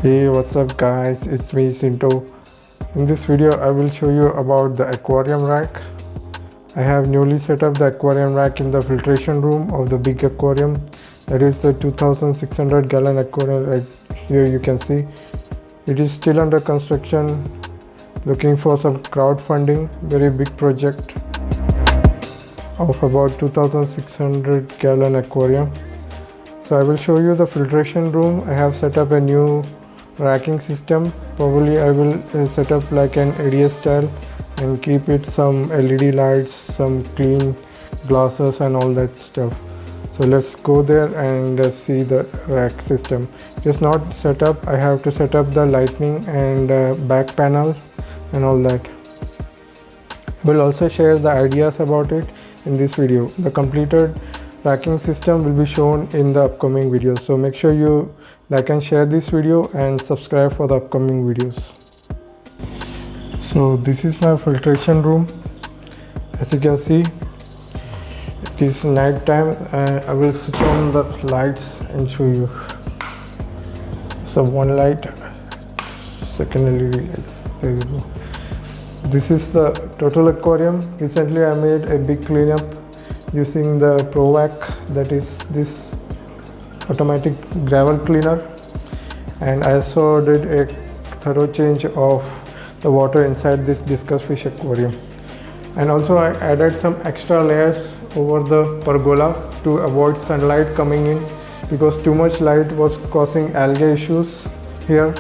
Hey, what's up guys, it's me Sinto. In this video I will show you about the aquarium rack. I have newly set up the aquarium rack in the filtration room of the big aquarium. That is the 2600 gallon aquarium right here you can see. It is still under construction, looking for some crowdfunding, very big project of about 2600 gallon aquarium. So I will show you the filtration room. I have set up a new racking system. Probably I will set up like an ADS style and keep it some LED lights, some clean glasses and all that stuff. So let's go there and see the rack system. It's not set up. I have to set up the lighting and back panel and all that. I will also share the ideas about it in this video. The completed racking system will be shown in the upcoming videos, so make sure you like and share this video and subscribe for the upcoming videos. So this is my filtration room. As you can see, it is night time. I will switch on the lights and show you. So one light, second LED light, there you go. This is the total aquarium. Recently I made a big cleanup using the ProVac, that is this automatic gravel cleaner, and I also did a thorough change of the water inside this discus fish aquarium, and also I added some extra layers over the pergola to avoid sunlight coming in, because too much light was causing algae issues here,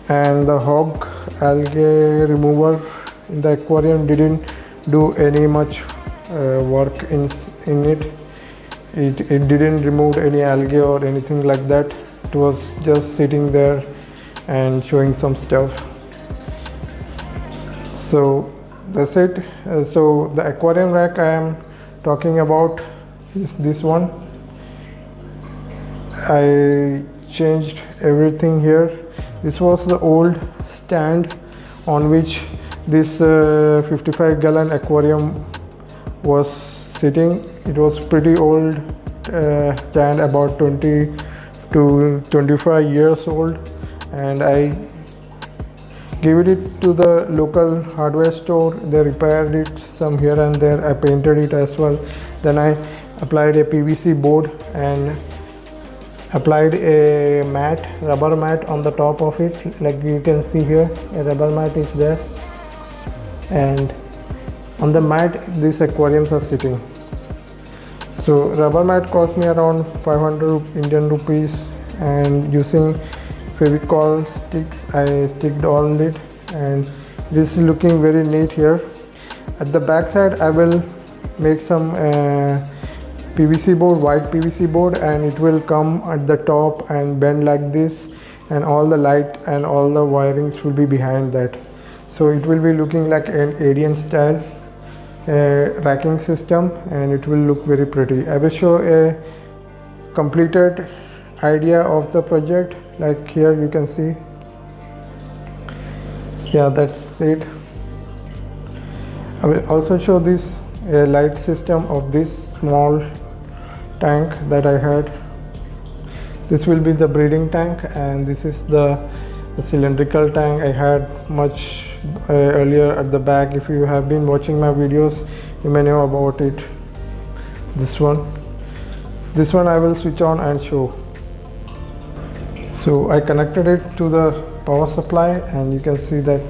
and the hog algae remover in the aquarium didn't do any much work in it. It didn't remove any algae or anything like that. It was just sitting there and showing some stuff. So that's it. So the aquarium rack I am talking about is this one. I changed everything here. This was the old stand on which this 55 gallon aquarium was sitting. It was pretty old stand, about 20 to 25 years old, and I gave it to the local hardware store. They repaired it some here and there. I painted it as well. Then I applied a PVC board and applied a mat, rubber mat on the top of it. Like you can see here, a rubber mat is there, and on the mat these aquariums are sitting. So rubber mat cost me around 500 Indian rupees, and using Fevicol sticks I sticked all it, and this is looking very neat here. At the back side I will make some PVC board, white PVC board, and it will come at the top and bend like this, and all the light and all the wirings will be behind that. So it will be looking like an Indian style racking system, and it will look very pretty. I will show a completed idea of the project. Like here you can see, yeah, that's it. I will also show this light system of this small tank that I had. This will be the breeding tank, and this is the cylindrical tank I had much earlier at the back. If you have been watching my videos, you may know about it. This one I will switch on and show. So I connected it to the power supply, and you can see that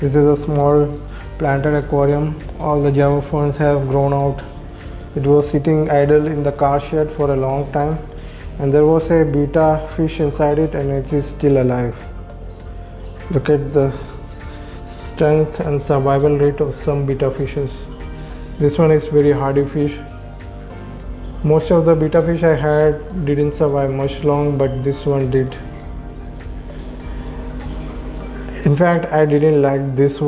this is a small planted aquarium. All the java ferns have grown out. It was sitting idle in the car shed for a long time, and there was a beta fish inside it, and it is still alive. Look at the strength and survival rate of some beta fishes. This one is very hardy fish. Most of the beta fish I had didn't survive much long, but this one did. In fact, I didn't like this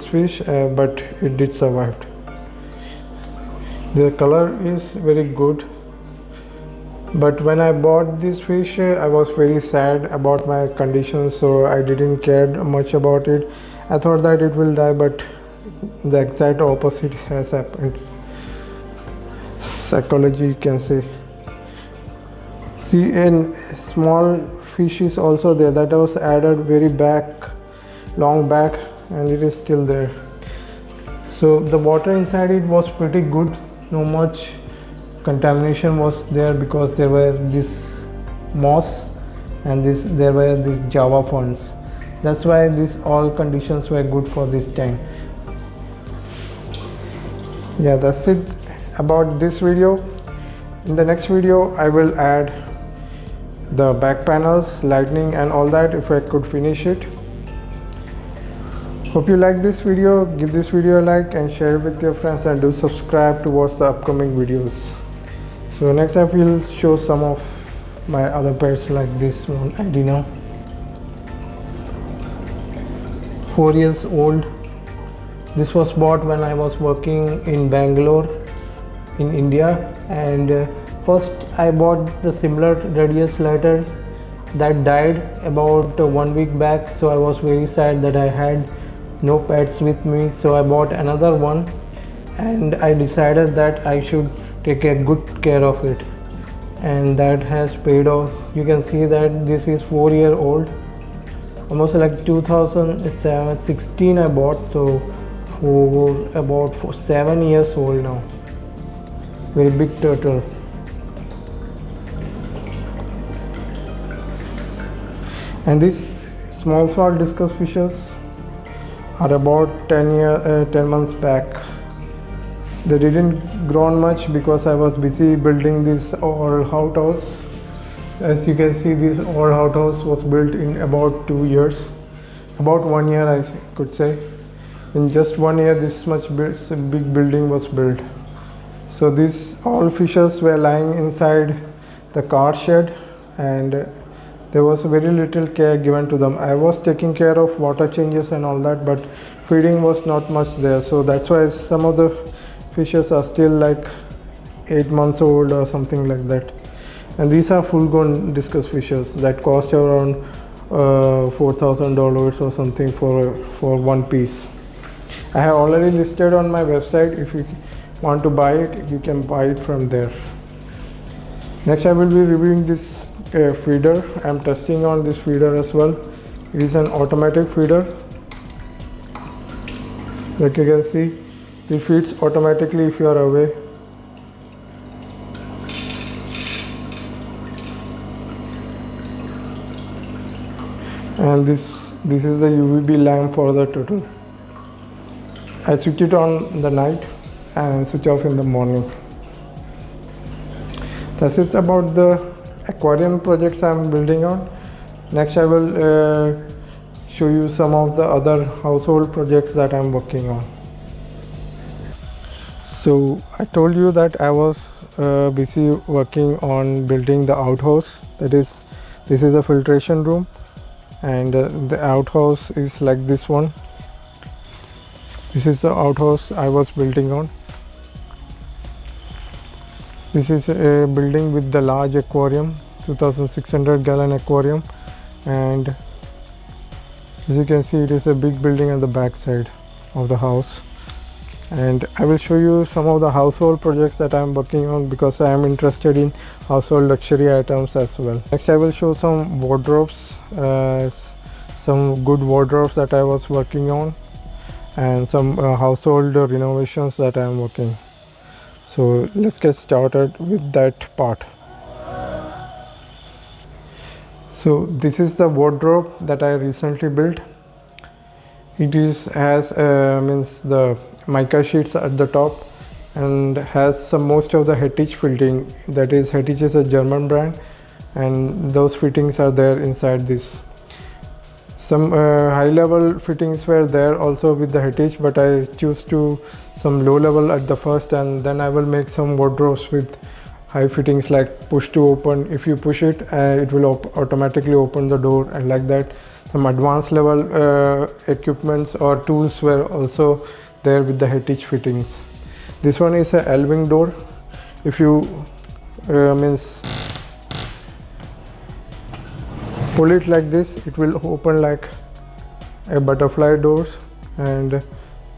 fish, but it did survive. The color is very good, but when I bought this fish I was very sad about my condition, so I didn't care much about it. I thought that it will die, but the exact opposite has happened. Psychology, you can say. See, a small fish is also there, that was added very back, long back, and it is still there. So the water inside it was pretty good, no much contamination was there because there were this moss and there were these java ferns. That's why all conditions were good for this tank. Yeah, that's it about this video. In the next video I will add the back panels, lighting and all that if I could finish it. Hope you like this video. Give this video a like and share it with your friends, and do subscribe to watch the upcoming videos. So next I will show some of my other pets, like this one, Adino, 4 years old. This was bought when I was working in Bangalore in India, and first I bought the similar radius lighter that died about 1 week back, so I was very sad that I had no pets with me. So I bought another one, and I decided that I should take a good care of it, and that has paid off. You can see that this is 4 year old, almost like 2016 I bought, so for about 7 years old now. Very big turtle. And these small discus fishes are about 10 months back. They didn't grow much because I was busy building this old outhouse. As you can see, this old outhouse was built in about 2 years, about 1 year I could say. In just 1 year this much big building was built. So these all fishes were lying inside the car shed, and there was very little care given to them. I was taking care of water changes and all that, but feeding was not much there. So that's why some of the fishes are still like 8 months old or something like that. And these are full grown discus fishes that cost around $4,000 or something for one piece. I have already listed on my website. If you want to buy it, you can buy it from there. Next I will be reviewing this feeder. I am testing on this feeder as well. It is an automatic feeder. Like you can see, it feeds automatically if you are away. And this is the UVB lamp for the turtle. I switch it on in the night and switch off in the morning. This is about the aquarium projects I am building on. Next I will show you some of the other household projects that I am working on. So I told you that I was busy working on building the outhouse. This is a filtration room, and the outhouse is like this one. This is the outhouse I was building on. This is a building with the large aquarium, 2600 gallon aquarium, and as you can see, it is a big building on the back side of the house. And I will show you some of the household projects that I am working on, because I am interested in household luxury items as well. Next I will show some wardrobes, some good wardrobes that I was working on, and some household renovations that I am working. So let's get started with that part. So this is the wardrobe that I recently built. It has the mica sheets at the top, and has most of the Hettich fitting. That is, Hettich is a German brand, and those fittings are there inside this. Some high level fittings were there also with the Hettich, but I choose to some low level at the first, and then I will make some wardrobes with high fittings like push to open. If you push it, it will automatically open the door, and like that. Some advanced level equipments or tools were also there with the Hettich fittings. This one is a L-wing door. If you pull it like this, it will open like a butterfly doors, and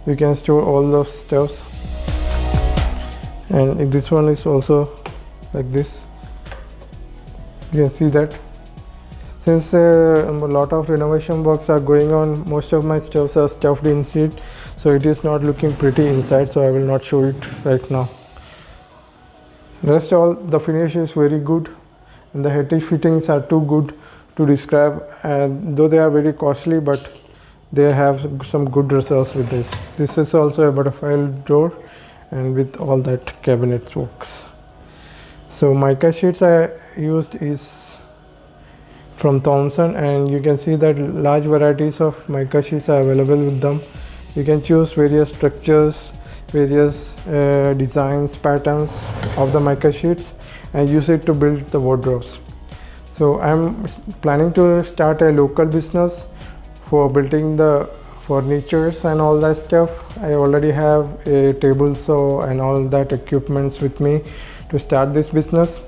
you can store all those stuffs. And this one is also like this. You can see that. Since a lot of renovation works are going on, most of my stuffs are stuffed inside, so it is not looking pretty inside, so I will not show it right now. Rest all the finish is very good, and the head fittings are too good to describe, and though they are very costly, but they have some good results with this. This is also a butterfly door, and with all that cabinet works. So mica sheets I used is from Thomson, and you can see that large varieties of mica sheets are available with them. You can choose various structures, various designs, patterns of the mica sheets, and use it to build the wardrobes. So I'm planning to start a local business for building the furnitures and all that stuff. I already have a table saw and all that equipments with me to start this business.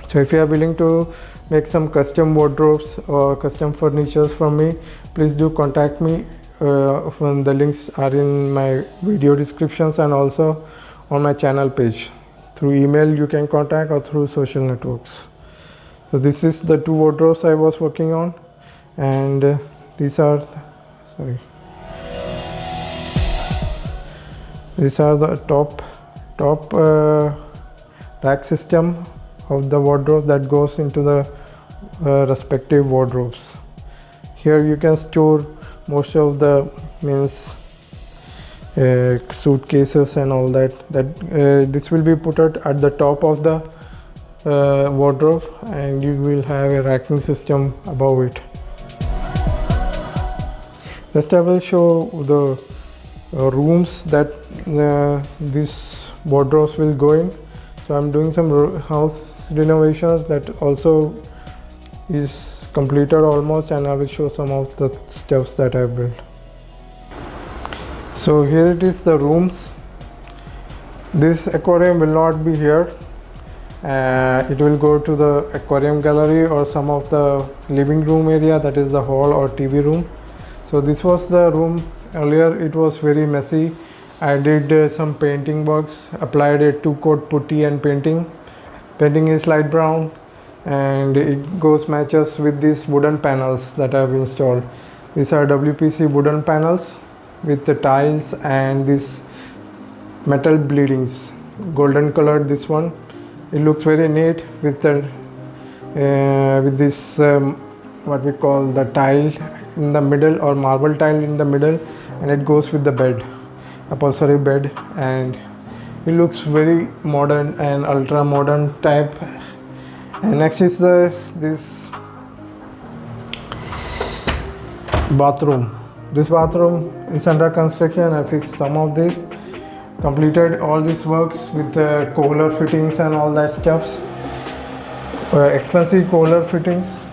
So if you are willing to make some custom wardrobes or custom furnitures from me, please do contact me. From the links are in my video descriptions and also on my channel page. Through email you can contact, or through social networks. So this is the two wardrobes I was working on, and these are the top rack system of the wardrobe that goes into the respective wardrobes. Here you can store most of the suitcases and all that. This will be put at the top of the wardrobe, and you will have a racking system above it. Next I will show the rooms that these wardrobes will go in. So I'm doing some house renovations that also is completed almost, and I will show some of the stuffs that I built. So here it is, the rooms. This aquarium will not be here. It will go to the aquarium gallery or some of the living room area, that is the hall or TV room. So this was the room. Earlier it was very messy. I did some painting works, applied a 2-coat putty and painting. Painting is light brown, and it matches with these wooden panels that I have installed. These are WPC wooden panels with the tiles and this metal bleedings, golden colored. This one, it looks very neat with the with this what we call the tile in the middle, or marble tile in the middle, and it goes with the bed, upholstery bed, and it looks very modern and ultra modern type. And next is this bathroom. This bathroom is under construction. I fixed some of this, completed all these works with the kohler fittings and all that stuffs. Expensive kohler fittings.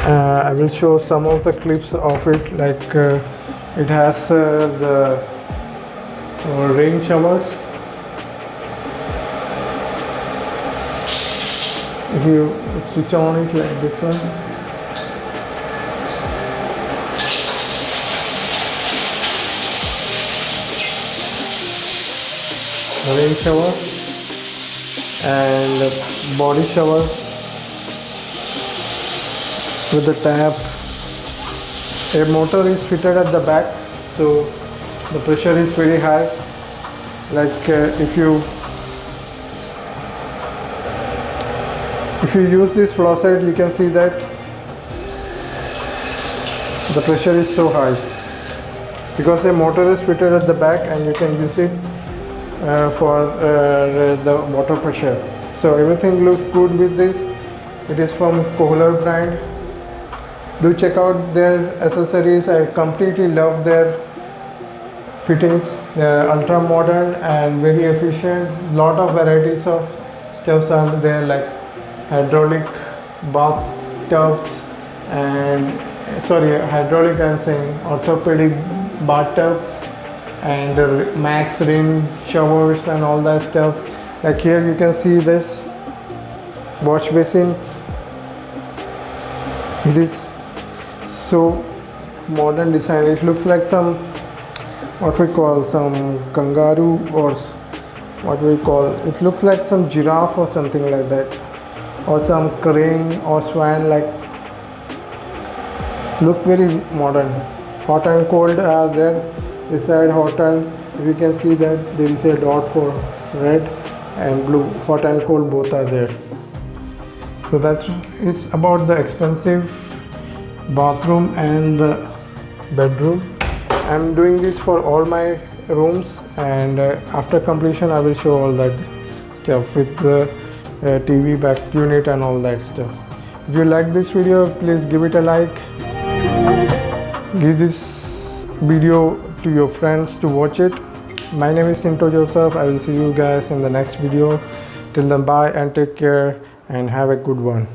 I will show some of the clips of it, like it has the rain showers. If you switch on it like this one, rain shower and body shower with the tap. A motor is fitted at the back, so the pressure is very high. Like if you use this faucet, you can see that the pressure is so high because a motor is fitted at the back, and you can use it for the water pressure. So everything looks good with this. It is from Kohler brand. Do check out their accessories. I completely love their fittings. They are ultra modern and very efficient. Lot of varieties of stuffs are there, like hydraulic bath tubs and hydraulic, I'm saying orthopedic bathtubs, and max rain showers and all that stuff. Like here you can see this wash basin. It is so modern design. It looks like some kangaroo, or it looks like some giraffe or something like that. or some crane or swan, like look very modern. Hot and cold are there. This side hot and we can see that there is a dot for red and blue. Hot and cold both are there. So that's it's about the expensive bathroom and the bedroom. I'm doing this for all my rooms, and after completion I will show all that stuff with the TV back unit and all that stuff. If you like this video, please give it a like. Give this video to your friends to watch it. My name is Sinto Joseph. I will see you guys in the next video. Till then, bye and take care and have a good one.